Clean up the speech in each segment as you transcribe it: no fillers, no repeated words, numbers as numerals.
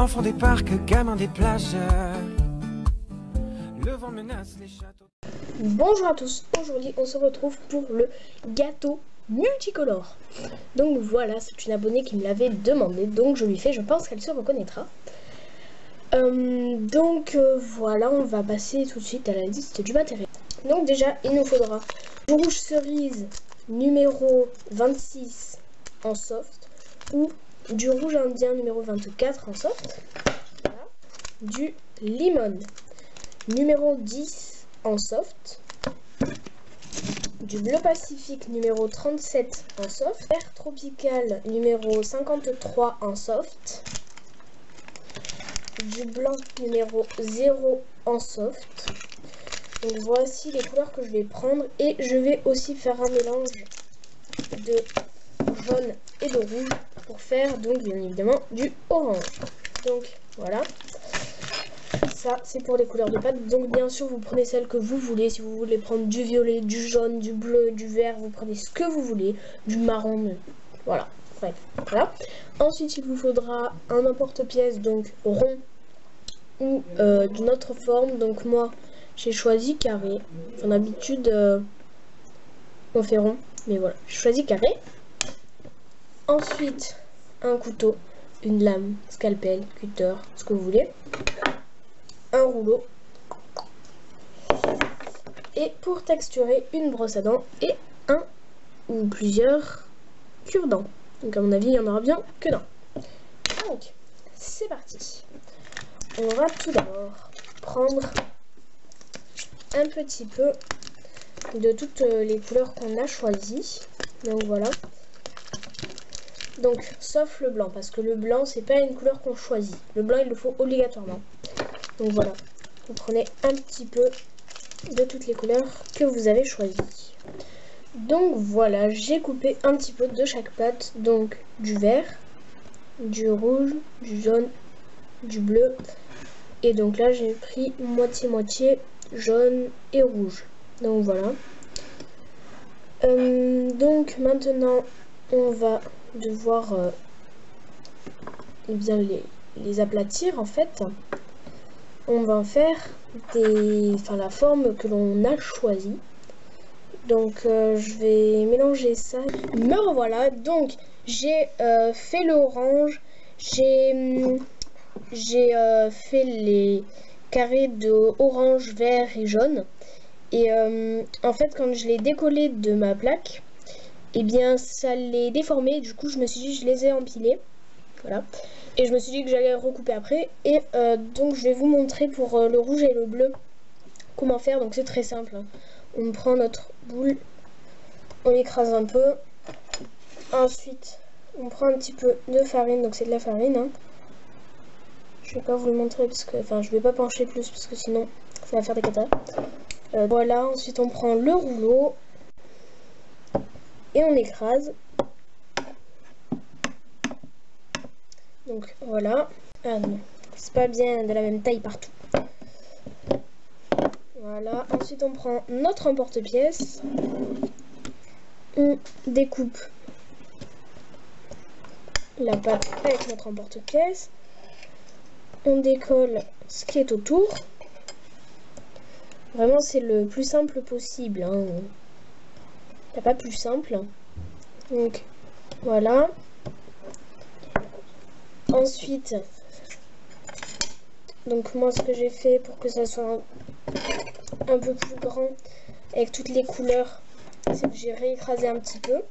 Enfants des parcs, gamins des plages. Le vent menace les châteaux. Bonjour à tous, aujourd'hui on se retrouve pour le gâteau multicolore. Donc voilà, c'est une abonnée qui me l'avait demandé, donc je lui fais, je pense qu'elle se reconnaîtra. Voilà, on va passer tout de suite à la liste du matériel. Donc déjà, il nous faudra du rouge cerise numéro 26 en soft ou du rouge indien numéro 24 en soft. Voilà. Du limon numéro 10 en soft, du bleu pacifique numéro 37 en soft, vert tropical numéro 53 en soft, du blanc numéro 0 en soft. Donc voici les couleurs que je vais prendre et je vais aussi faire un mélange de jaune et de rouge pour faire donc bien évidemment du orange. Donc voilà. Ça, c'est pour les couleurs de pâte. Donc, bien sûr, vous prenez celle que vous voulez. Si vous voulez prendre du violet, du jaune, du bleu, du vert, vous prenez ce que vous voulez. Du marron, voilà. Bref, voilà. Ensuite, il vous faudra un emporte-pièce, donc rond ou d'une autre forme. Donc, moi, j'ai choisi carré. Enfin, d'habitude, on fait rond. Mais voilà, j'ai choisi carré. Ensuite, un couteau, une lame, scalpel, cutter, ce que vous voulez. Un rouleau et pour texturer une brosse à dents et un ou plusieurs cure-dents. Donc à mon avis il y en aura bien que d'un. Donc c'est parti. On va tout d'abord prendre un petit peu de toutes les couleurs qu'on a choisies. Donc voilà. Donc sauf le blanc parce que le blanc c'est pas une couleur qu'on choisit. Le blanc il le faut obligatoirement. Donc voilà, vous prenez un petit peu de toutes les couleurs que vous avez choisies. Donc voilà, j'ai coupé un petit peu de chaque pâte. Donc du vert, du rouge, du jaune, du bleu. Et donc là j'ai pris moitié-moitié jaune et rouge. Donc voilà. Donc maintenant on va devoir eh bien les aplatir en fait. On va en faire la forme que l'on a choisie. Donc je vais mélanger ça. Me revoilà. Donc j'ai fait le orange. J'ai fait les carrés de orange, vert et jaune. Et en fait quand je l'ai décollé de ma plaque, eh bien ça l'est déformé. Du coup je me suis dit je les ai empilés. Voilà. Et je me suis dit que j'allais recouper après. Et donc je vais vous montrer pour le rouge et le bleu comment faire. Donc c'est très simple. On prend notre boule, on l'écrase un peu. Ensuite on prend un petit peu de farine. Donc c'est de la farine. Hein. Je vais pas vous le montrer parce que, enfin je vais pas pencher plus parce que sinon ça va faire des catas. Voilà. Ensuite on prend le rouleau et on écrase. Donc voilà. Ah non, c'est pas bien de la même taille partout. Voilà. Ensuite on prend notre emporte-pièce. On découpe la pâte avec notre emporte-pièce. On décolle ce qui est autour. Vraiment c'est le plus simple possible. Hein. Il n'y a pas plus simple. Donc voilà. Ensuite, donc moi ce que j'ai fait pour que ça soit un peu plus grand avec toutes les couleurs, c'est que j'ai réécrasé un petit peu.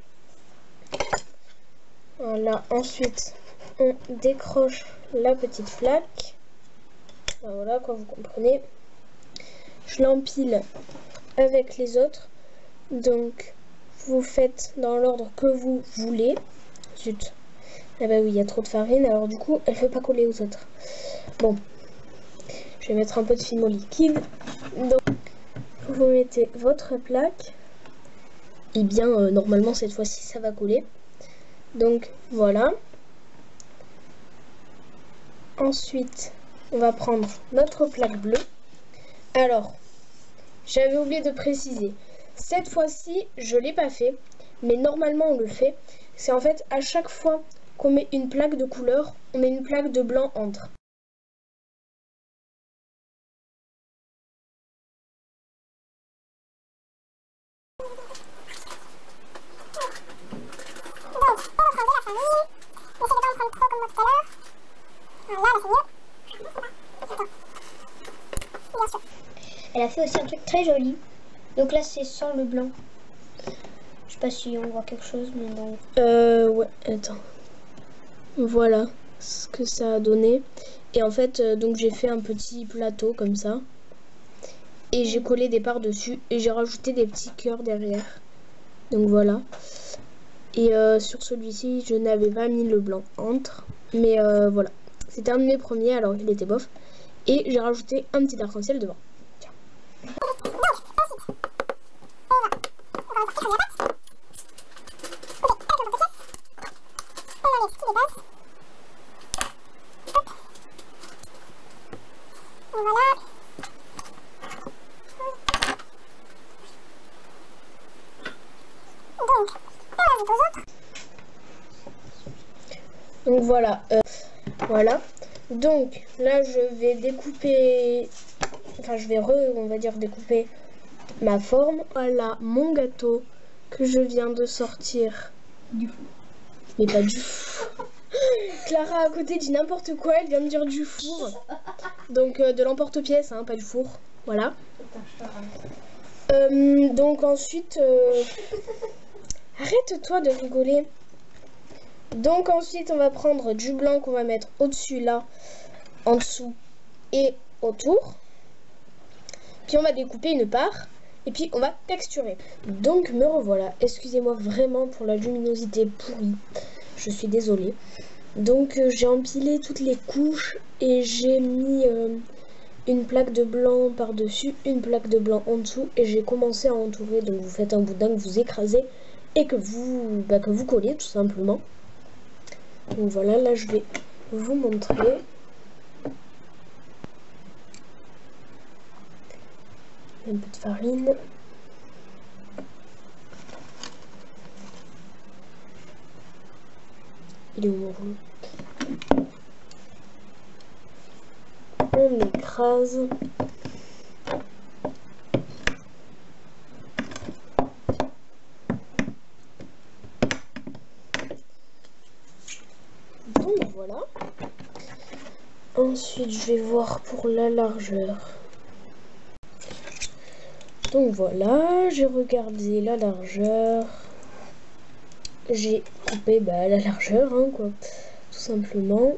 Voilà, ensuite on décroche la petite plaque. Voilà quoi, vous comprenez. Je l'empile avec les autres. Donc vous faites dans l'ordre que vous voulez. Zut. Ah bah oui, il y a trop de farine, alors du coup, elle ne peut pas coller aux autres. Bon, je vais mettre un peu de fimo liquide. Donc, vous mettez votre plaque. Et bien, normalement, cette fois-ci, ça va coller. Donc, voilà. Ensuite, on va prendre notre plaque bleue. Alors, j'avais oublié de préciser. Cette fois-ci, je ne l'ai pas fait. Mais normalement, on le fait. C'est en fait, à chaque fois qu'on met une plaque de couleur, on met une plaque de blanc entre. Elle a fait aussi un truc très joli. Donc là c'est sans le blanc. Je sais pas si on voit quelque chose, mais non. Ouais, attends. Voilà ce que ça a donné. Et en fait, donc j'ai fait un petit plateau comme ça. Et j'ai collé des parts dessus. Et j'ai rajouté des petits cœurs derrière. Donc voilà. Et sur celui-ci, je n'avais pas mis le blanc entre. Mais voilà. C'était un de mes premiers, alors il était bof. Et j'ai rajouté un petit arc-en-ciel devant. Tiens. Donc voilà, voilà. Donc là je vais découper, enfin je vais on va dire découper ma forme. Voilà mon gâteau que je viens de sortir. Du four. Mais pas du four. Clara à côté dit n'importe quoi, elle vient de dire du four. Donc de l'emporte-pièce, hein, pas du four. Voilà. Donc ensuite, arrête-toi de rigoler. Donc ensuite on va prendre du blanc qu'on va mettre au-dessus là, en dessous et autour. Puis on va découper une part et puis on va texturer. Donc me revoilà, excusez-moi vraiment pour la luminosité pourrie, je suis désolée. Donc j'ai empilé toutes les couches et j'ai mis une plaque de blanc par-dessus, une plaque de blanc en dessous et j'ai commencé à entourer. Donc vous faites un boudin que vous écrasez et que vous collez tout simplement. Donc voilà, là je vais vous montrer. Un peu de farine. Il est où mon rouleau? On écrase. Donc voilà. Ensuite, je vais voir pour la largeur. Donc voilà, j'ai regardé la largeur. J'ai coupé la largeur, hein, quoi, tout simplement.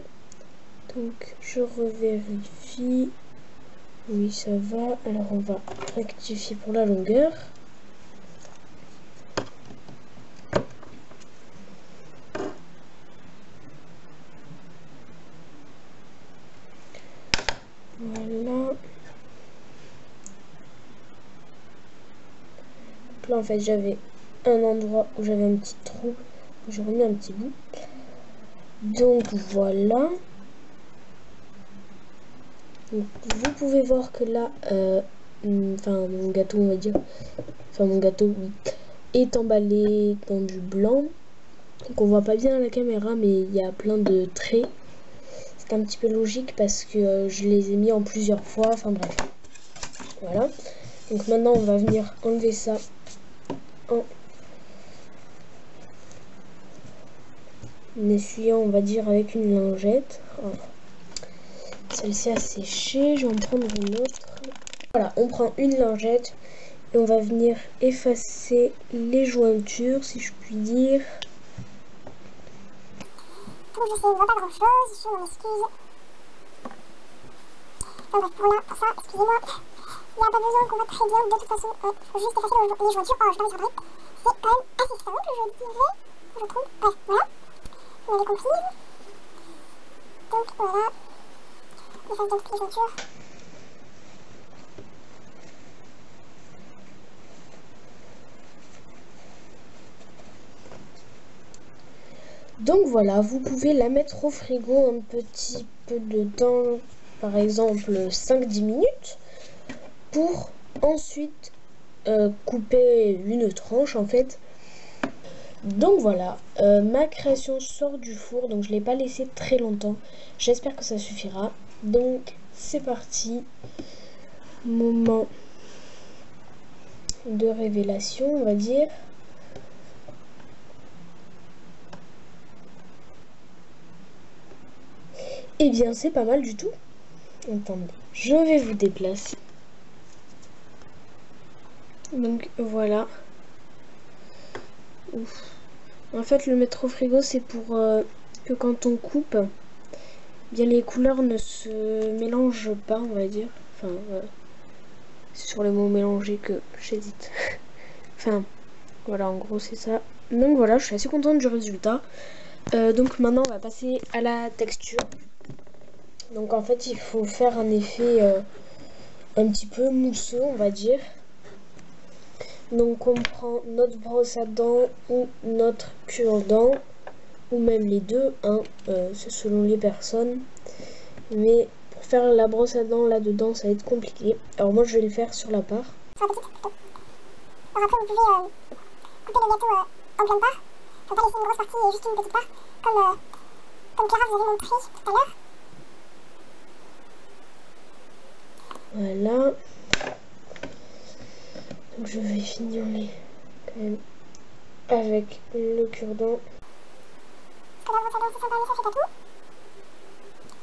Donc je revérifie. Oui, ça va. Alors on va rectifier pour la longueur. Voilà. Donc là en fait j'avais un endroit où j'avais un petit trou. J'ai remis un petit bout. Donc voilà. Donc, vous pouvez voir que là, enfin mon gâteau on va dire, enfin mon gâteau oui, est emballé dans du blanc. Donc on voit pas bien à la caméra mais il y a plein de traits. C'est un petit peu logique parce que je les ai mis en plusieurs fois, enfin bref. Voilà. Donc maintenant on va venir enlever ça en essuyant on va dire avec une lingette. Voilà. Celle-ci a séché, je vais en prendre une autre. Voilà, on prend une lingette et on va venir effacer les jointures, si je puis dire. Donc je sais, on voit pas grand chose, je m'en excuse. Enfin bref, pour ça, excusez-moi, il n'y a pas besoin qu'on voit très bien, de toute façon, faut juste effacer les jointures. Oh, je vais regarder, c'est quand même assez simple, je dirais, je trouve. Bref, voilà, vous m'avez compris. Donc voilà, on efface donc toutes les jointures. Donc voilà, vous pouvez la mettre au frigo un petit peu de temps, par exemple 5-10 minutes, pour ensuite couper une tranche en fait. Donc voilà, ma création sort du four, donc je ne l'ai pas laissé très longtemps. J'espère que ça suffira. Donc c'est parti. Moment de révélation, on va dire. Eh bien, c'est pas mal du tout. Attendez, je vais vous déplacer. Donc voilà. Ouf. En fait, le mettre au frigo, c'est pour que quand on coupe, bien les couleurs ne se mélangent pas, on va dire. Enfin, c'est sur le mot mélanger que j'hésite. Enfin, voilà, en gros, c'est ça. Donc voilà, je suis assez contente du résultat. Donc maintenant, on va passer à la texture. Donc en fait, il faut faire un effet un petit peu mousseux, on va dire. Donc on prend notre brosse à dents ou notre cure-dent, ou même les deux, hein, c'est selon les personnes. Mais pour faire la brosse à dents là-dedans, ça va être compliqué. Alors moi, je vais le faire sur la part. Sur la petite plutôt. Alors après, vous pouvez couper le gâteau en pleine part. Faut pas laisser une grosse partie et juste une petite part, comme Clara vous avez montré tout à l'heure. Voilà. Donc je vais finir quand même avec le cure-dent. Parce que la brosse à dents, c'est sympa, mais ça fait pas tout.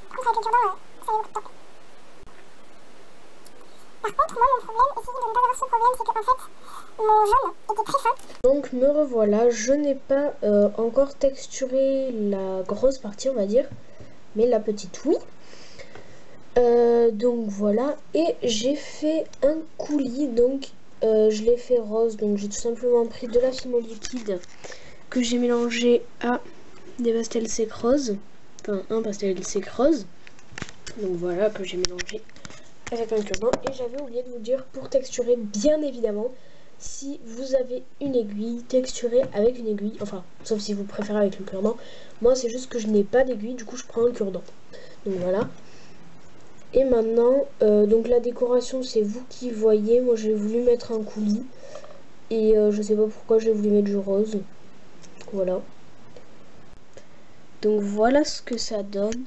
Par contre, avec le cure-dent, ça met beaucoup de temps. Par contre, moi, mon problème, essayez de ne pas avoir ce problème, c'est qu'en fait, mon jaune était très fin. Donc me revoilà, je n'ai pas encore texturé la grosse partie, on va dire, mais la petite oui. Donc voilà, et j'ai fait un coulis, donc je l'ai fait rose, donc j'ai tout simplement pris de la fimo liquide que j'ai mélangé à des pastels sec rose, enfin un pastel sec rose, donc voilà, que j'ai mélangé avec un cure-dent. Et j'avais oublié de vous dire, pour texturer, bien évidemment, si vous avez une aiguille, texturez avec une aiguille, enfin sauf si vous préférez avec le cure-dent. Moi c'est juste que je n'ai pas d'aiguille, du coup je prends un cure-dent. Donc voilà. Et maintenant, donc la décoration c'est vous qui voyez. Moi j'ai voulu mettre un coulis et je sais pas pourquoi j'ai voulu mettre du rose. Voilà. Donc voilà ce que ça donne.